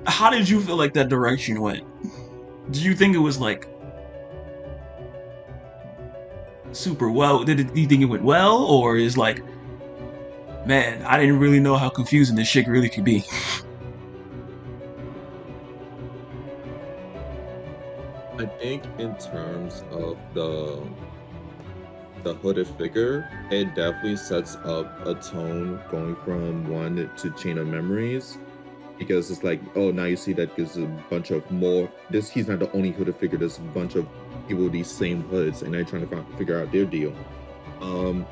how did you feel like that direction went? Do you think it was like super well? Do you think it went well, or is like, man, I didn't really know how confusing this shit really could be? I think in terms of the hooded figure, it definitely sets up a tone going from 1 to Chain of Memories, because it's like, oh, now you see that there's a bunch of more. He's not the only hooded figure. There's a bunch of people with these same hoods, and they're trying to figure out their deal.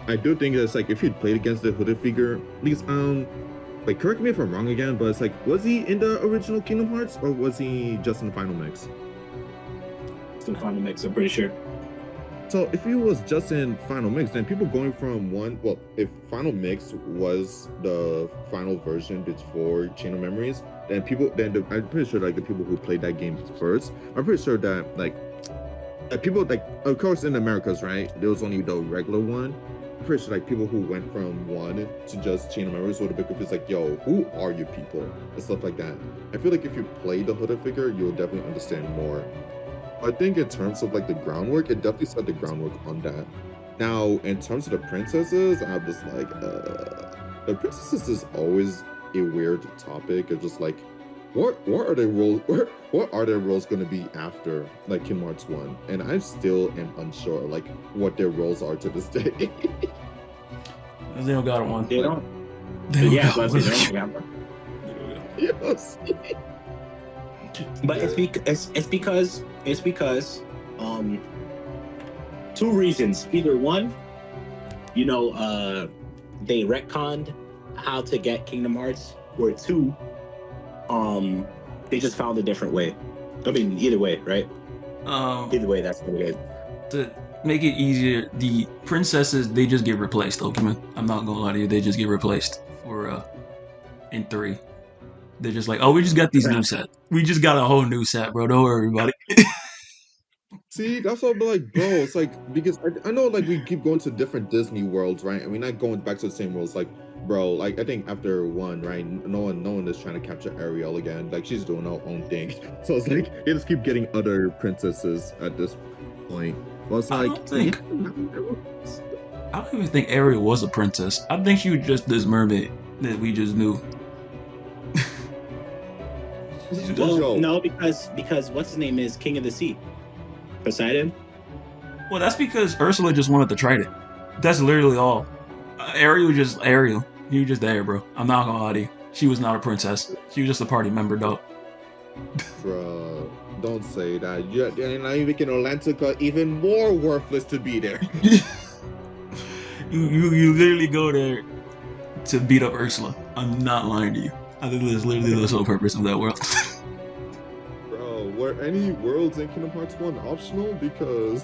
I do think it's like if you'd played against the hooded figure, because like correct me if I'm wrong again, but it's like, was he in the original Kingdom Hearts or was he just in the final mix? It's in the final mix, I'm pretty sure. So if he was just in final mix, then people going from if final mix was the final version before Chain of Memories, then I'm pretty sure like the people who played that game first, I'm pretty sure that like people like, of course in Americas, right, there was only the regular one. I'm pretty sure like people who went from 1 to just Chain of Memories would have been confused, like, yo, who are you people and stuff like that. I feel like if you play the hooded figure, you'll definitely understand more. I think in terms of like the groundwork, it definitely set the groundwork on that. Now, in terms of the princesses, I'm just like, the princesses is always a weird topic. It's just like, what are their roles? What are their roles going to be after like Kingdom Hearts 1? And I still am unsure like what their roles are to this day. They don't got one. They don't. They don't Yeah, got but one. they don't got one. Yes. But it's because two reasons. Either one, they retconned how to get Kingdom Hearts, or two, they just found a different way. I mean, either way, right? Either way, that's what it is. To make it easier, the princesses, they just get replaced, Pokemon. I'm not gonna lie to you, they just get replaced for in 3. They're just like, oh, we just got these new set. We just got a whole new set, bro. Don't worry about it. See, that's what I'm like, bro. It's like, because I know like we keep going to different Disney worlds, right? And we're not going back to the same worlds. Like, bro, like I think after 1, right, no one is trying to capture Ariel again. Like she's doing her own thing. So it's like they just keep getting other princesses at this point. Well, it's like, I don't even think Ariel was a princess. I think she was just this mermaid that we just knew. Well, no, because what's his name is King of the Sea, Poseidon. Well, that's because Ursula just wanted to trade it. That's literally all. Ariel was just Ariel. You were just there, bro. I'm not gonna lie to you. She was not a princess. She was just a party member, though. Bro, don't say that. You're now you're making Atlantica even more worthless to be there. you literally go there to beat up Ursula. I'm not lying to you. I think that's literally the sole purpose of that world. Bro, were any worlds in Kingdom Hearts 1 optional? Because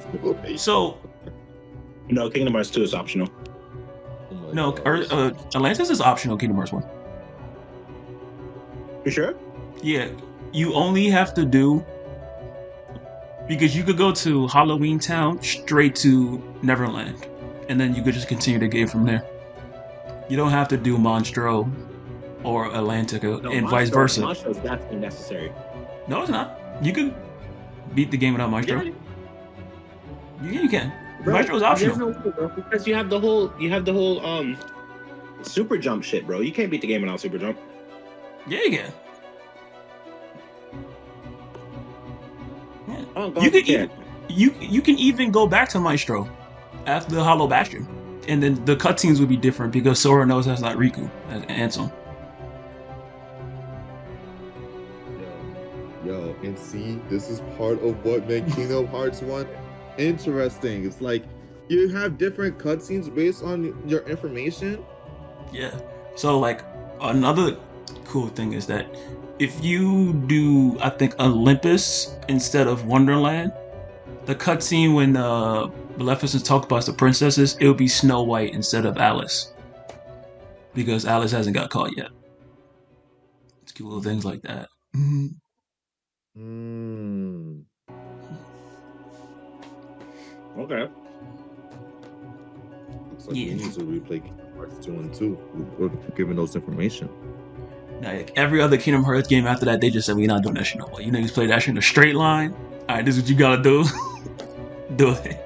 So, No, Kingdom Hearts 2 is optional. oh my no, gosh. Atlantis is optional Kingdom Hearts 1. You sure? Yeah, you only have to do, because you could go to Halloween Town straight to Neverland, and then you could just continue the game from there. You don't have to do Monstro or Atlantica, No, and vice versa. Monstro is definitely necessary. No, it's not. You can beat the game without Maestro. You can. Bro, Maestro's optional. there's no way, bro, because you have the whole super jump shit, bro. You can't beat the game without super jump. Yeah, you can. Yeah. Oh God, You can can't. you can even go back to Maestro after the Hollow Bastion, and then the cutscenes would be different because Sora knows that's not Riku, that's Ansem. Yo, and see, this is part of what made Kingdom Hearts 1 interesting. It's like you have different cutscenes based on your information. Yeah. So like another cool thing is that if you do, I think, Olympus instead of Wonderland, the cutscene when Maleficent talked about the princesses, it would be Snow White instead of Alice, because Alice hasn't got caught yet. It's cute little things like that. Okay. Looks like Yeah. we need to replay Kingdom Hearts 2 and 2. We're giving those information. Like every other Kingdom Hearts game after that, they just said we're not doing that shit no more. You niggas play that shit in a straight line. All right, this is what you gotta do. Do it.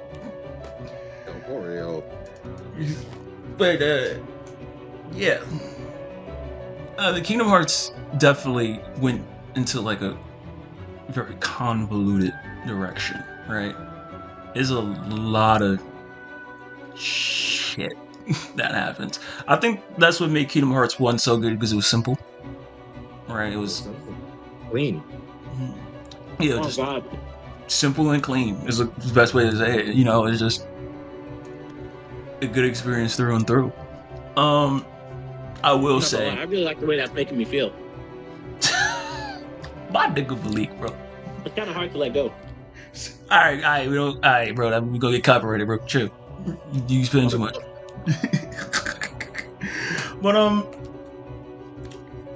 Yo, Oreo. But yeah, the Kingdom Hearts definitely went into like a very convoluted direction, right? There's a lot of shit that happens. I think that's what made Kingdom Hearts 1 so good, because it was simple, right? It was Clean. yeah, Oh just God. simple and clean is the best way to say it. You know, it's just a good experience through and through. I will say, I really like the way that's making me feel. my nigga Malik, bro. It's kind of hard to let go. Alright, we don't. Alright, bro, we gonna get copyrighted, bro. Chill. You spend too much. But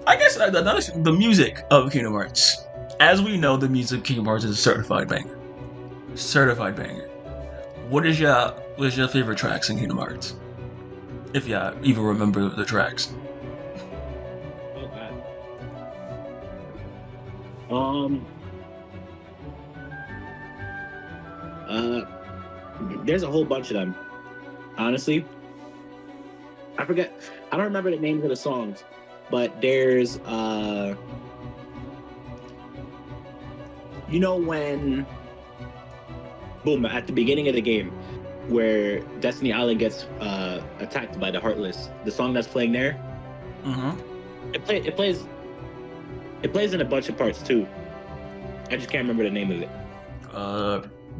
I guess the music of Kingdom Hearts. As we know, the music of Kingdom Hearts is a certified banger. Certified banger. What is your favorite tracks in Kingdom Hearts? If y'all even remember the tracks. Oh God. There's a whole bunch of them. Honestly, I forget. I don't remember the names of the songs, but there's you know when boom at the beginning of the game where Destiny Island gets attacked by the Heartless, the song that's playing there, it plays in a bunch of parts too. I just can't remember the name of it.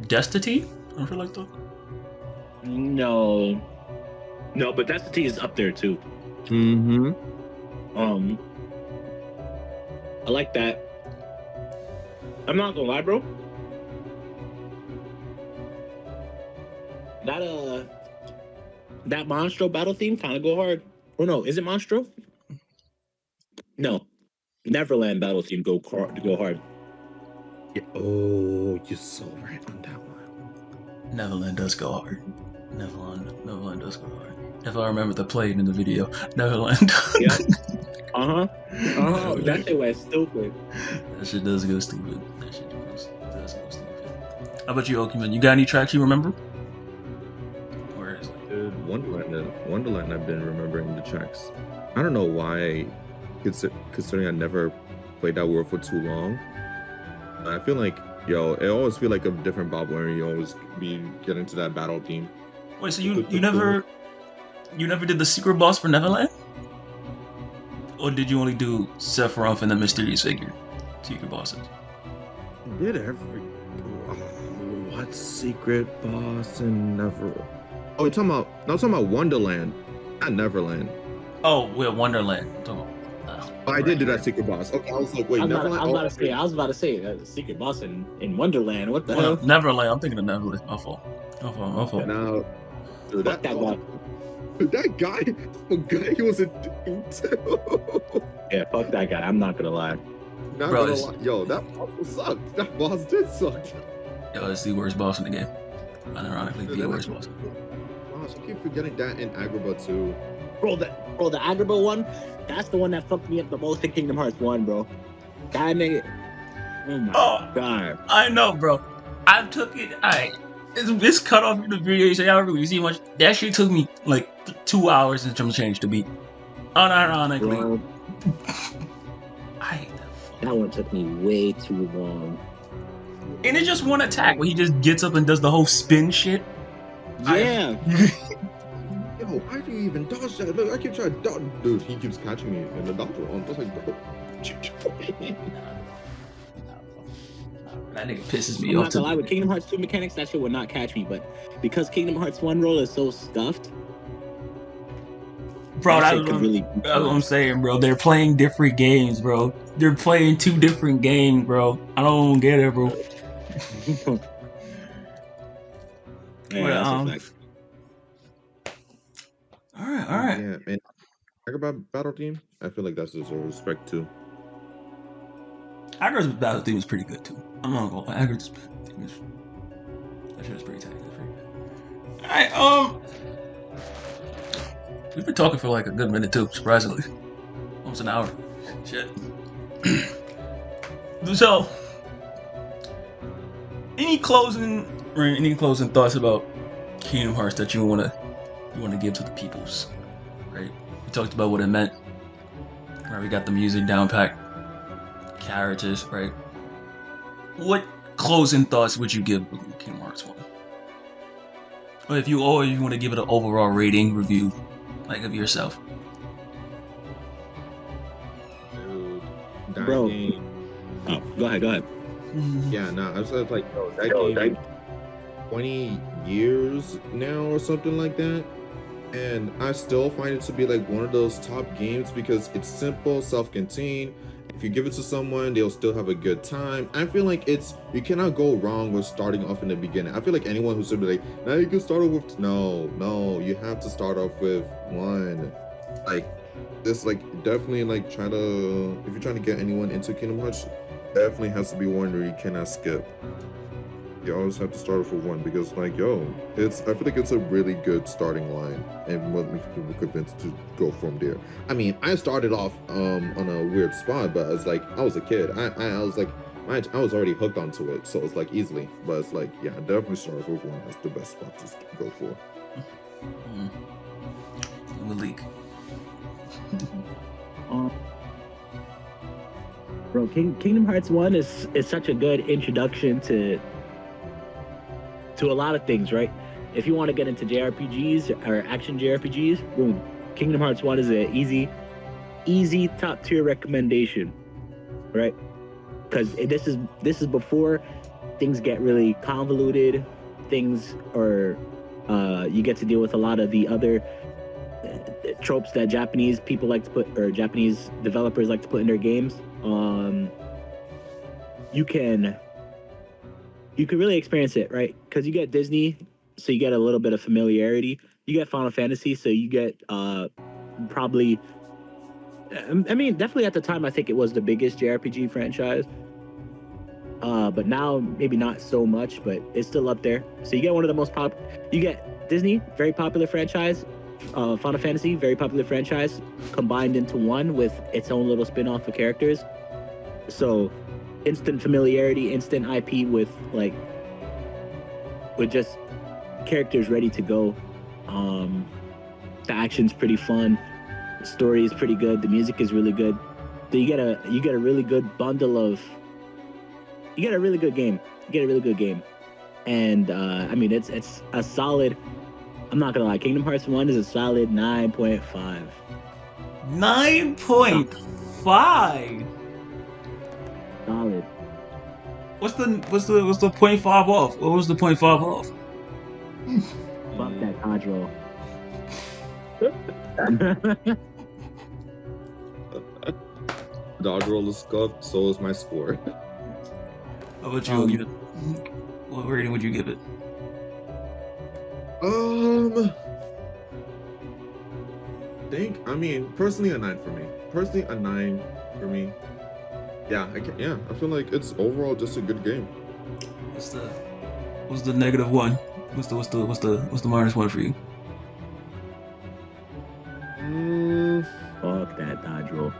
Destiny? I feel like that. No, but Destiny is up there too. Mm-hmm. I like that. I'm not gonna lie, bro. That Monstro battle theme kind of go hard. Oh no, is it Monstro? No, Neverland battle theme go hard. Yeah. Oh, you're so right on that one. Neverland does go hard. Neverland does go hard. If I remember the playing in the video, Neverland. Yeah. That shit went stupid. That shit does go stupid. How about you, Okiman? You got any tracks you remember? Where is it? Dude, Wonderland, I've been remembering the tracks. I don't know why, considering I never played that world for too long. I feel like, it always feel like a different Bob when you always get into that battle theme. Wait, so you never did the secret boss for Neverland? Or did you only do Sephiroth and the Mysterious Figure secret bosses? Did what secret boss and never? Oh, you're talking about? No, I'm talking about Wonderland, not Neverland. Oh, we're Wonderland. I did do that secret boss. Okay, I was like, wait, Neverland. I was about to say the secret boss in Wonderland. What the hell? Neverland. I'm thinking of Neverland. My fault. Now, dude, Fuck that guy. That guy, he was a dude too. Yeah, fuck that guy. I'm not gonna lie. Not Bro, gonna lie. Yo, that boss sucked. That boss did suck. Yo, it's the worst boss in the game. Unironically, the worst boss. Gosh, I keep forgetting that in Agrabah too. Bro, the Agrabah one, that's the one that fucked me up the most in Kingdom Hearts 1, bro. That nigga. Oh my god. I know, bro. I took it. It's cut off in the video. You say I don't really see much. That shit took me like 2 hours and some change to beat. Unironically. Bro, I hate that. that one took me way too long. And it's just one attack where he just gets up and does the whole spin shit. Yeah. Yo, why do you even dodge that? Look, I keep trying to dodge. Dude, he keeps catching me in the dodge roll. I was like, bro. That nigga pisses me I'm off. not gonna lie, with Kingdom Hearts 2 mechanics, that shit would not catch me, but because Kingdom Hearts 1 roll is so stuffed, Bro, that that's shit could really. what I'm saying, bro. They're playing different games, bro. They're playing 2 different games, bro. I don't get it, bro. Yeah, But that's a fact. all right. Yeah, and talk about battle team. I feel like that's deserves respect too. Agri's battle theme is pretty good too. I'm not gonna lie. Agri's theme is that shit is pretty tight. That's pretty good. All right. We've been talking for like a good minute too. Surprisingly, almost an hour. Shit. So, any closing thoughts about Kingdom Hearts that you wanna give to the peoples? Right. We talked about what it meant. Right. We got the music down packed. Characters. Right. What closing thoughts would you give Kingdom Hearts 1? Or if you want to give it an overall rating review, like of yourself. Dude, that Bro. game. Oh, go ahead. Yeah, no, I was like, yo, that game, 20 years now or something like that. And I still find it to be like one of those top games because it's simple, self-contained. If you give it to someone, they'll still have a good time. I feel like you cannot go wrong with starting off in the beginning. I feel like anyone who's sort of like, now you can start off with no, you have to start off with 1. Like this, like definitely like if you're trying to get anyone into Kingdom Hearts, definitely has to be one where you cannot skip. You always have to start off with 1 because like I feel like it's a really good starting line and what makes people convinced to go from there. I mean, I started off on a weird spot, but it's like I was a kid. I was like I was already hooked onto it, so it's like easily. But it's like definitely start off with 1. That's the best spot to go for. Malik. Bro, Kingdom Hearts 1 is such a good introduction to a lot of things, right? If you want to get into JRPGs or action JRPGs, boom, Kingdom Hearts 1 is an easy top tier recommendation, right? Because this is before things get really convoluted, you get to deal with a lot of the other tropes that Japanese people like to put, or Japanese developers like to put in their games. You can really experience it, right? Because you get Disney, so you get a little bit of familiarity. You get Final Fantasy, so you get probably. I mean, definitely at the time, I think it was the biggest JRPG franchise. But now maybe not so much, but it's still up there. So you get one of the most You get Disney, very popular franchise. Final Fantasy, very popular franchise, combined into one with its own little spin-off of characters. So instant familiarity, instant IP with just characters ready to go. The action's pretty fun, the story is pretty good, the music is really good. So you get a really good bundle of. You get a really good game. And I mean, it's a solid. I'm not gonna lie, Kingdom Hearts 1 is a solid 9.5. 9.5. Solid. What's the 0.5 off? What was the 0.5 off? Fuck that dodge roll. Dodge roll is scuffed, so is my score. How about you? What rating would you give it? I mean, personally a 9 for me. Yeah, I feel like it's overall just a good game. What's the -1? What's the -1 for you? Fuck that dodge roll.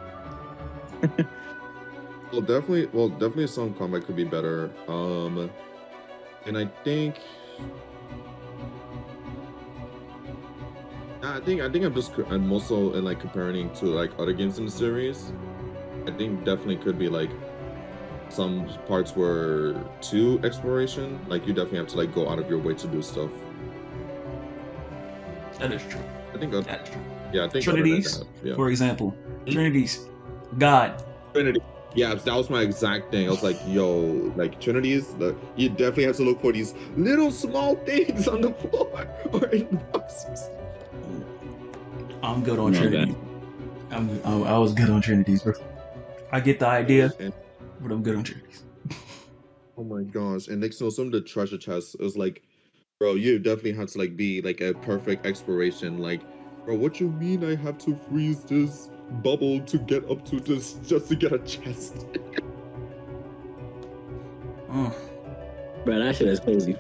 Well, definitely some combat could be better. And I think I'm also in like comparing to like other games in the series. I think definitely could be like some parts were too exploration. Like you definitely have to like go out of your way to do stuff. That is true. I think that's true. Yeah, I think Trinities, for example. Trinities, God. Trinity. Yeah, that was my exact thing. I was like, yo, like Trinities, you definitely have to look for these little small things on the floor or in the boxes. I'm good on Trinity. I was good on Trinities, bro. I get the idea, but I'm good on Trinities. Oh my gosh! And next to some of the treasure chests, it was like Bro, you definitely have to like be like a perfect exploration. Like, bro, what you mean I have to freeze this bubble to get up to this just to get a chest? Mm. Bro, that shit is crazy.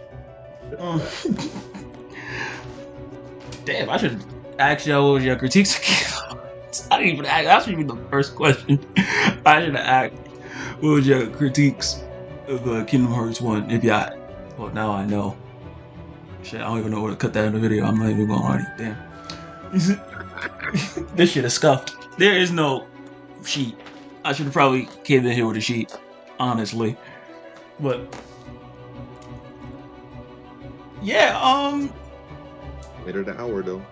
Damn, I should ask y'all what was your critiques again. I didn't even ask. That should be the first question. I should have asked what was your critiques of Kingdom Hearts 1 if y'all. Well, now I know. Shit, I don't even know where to cut that in the video. I'm not even going to. Damn. This shit is scuffed. There is no sheet. I should have probably came in here with a sheet, honestly. But yeah, Later the hour though.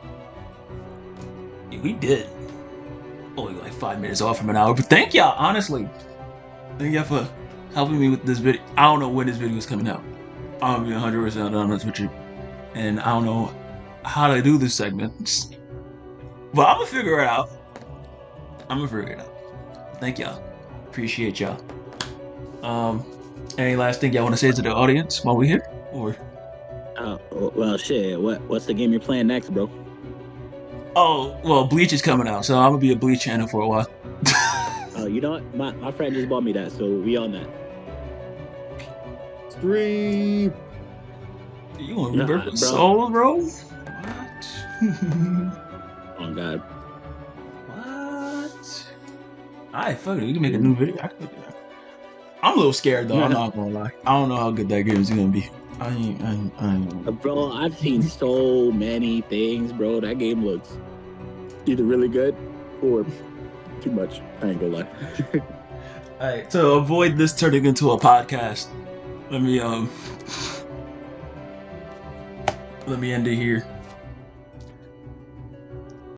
we did. Only like 5 minutes off from an hour. But thank y'all, honestly. Thank y'all for helping me with this video. I don't know when this video is coming out. I'm gonna be 100% honest with you. And I don't know how to do this segment. But I'm gonna figure it out. Thank y'all. Appreciate y'all. Any last thing y'all want to say to the audience while we're here? Or Well, shit. What's the game you're playing next, bro? oh, well, Bleach is coming out, so I'm gonna be a Bleach channel for a while. Oh, you know what? My friend just bought me that, so we on that. Stream. You want to Nah, rebirth bro. Soul, bro? What? Oh God. What? Alright, fuck it. We can make a new video. I can do that. I'm a little scared though. I'm not gonna lie. I don't know how good that game is gonna be. I ain't. Bro, I've seen so many things, bro. That game looks either really good or too much. I ain't gonna lie. Alright, to avoid this turning into a podcast, let me end it here.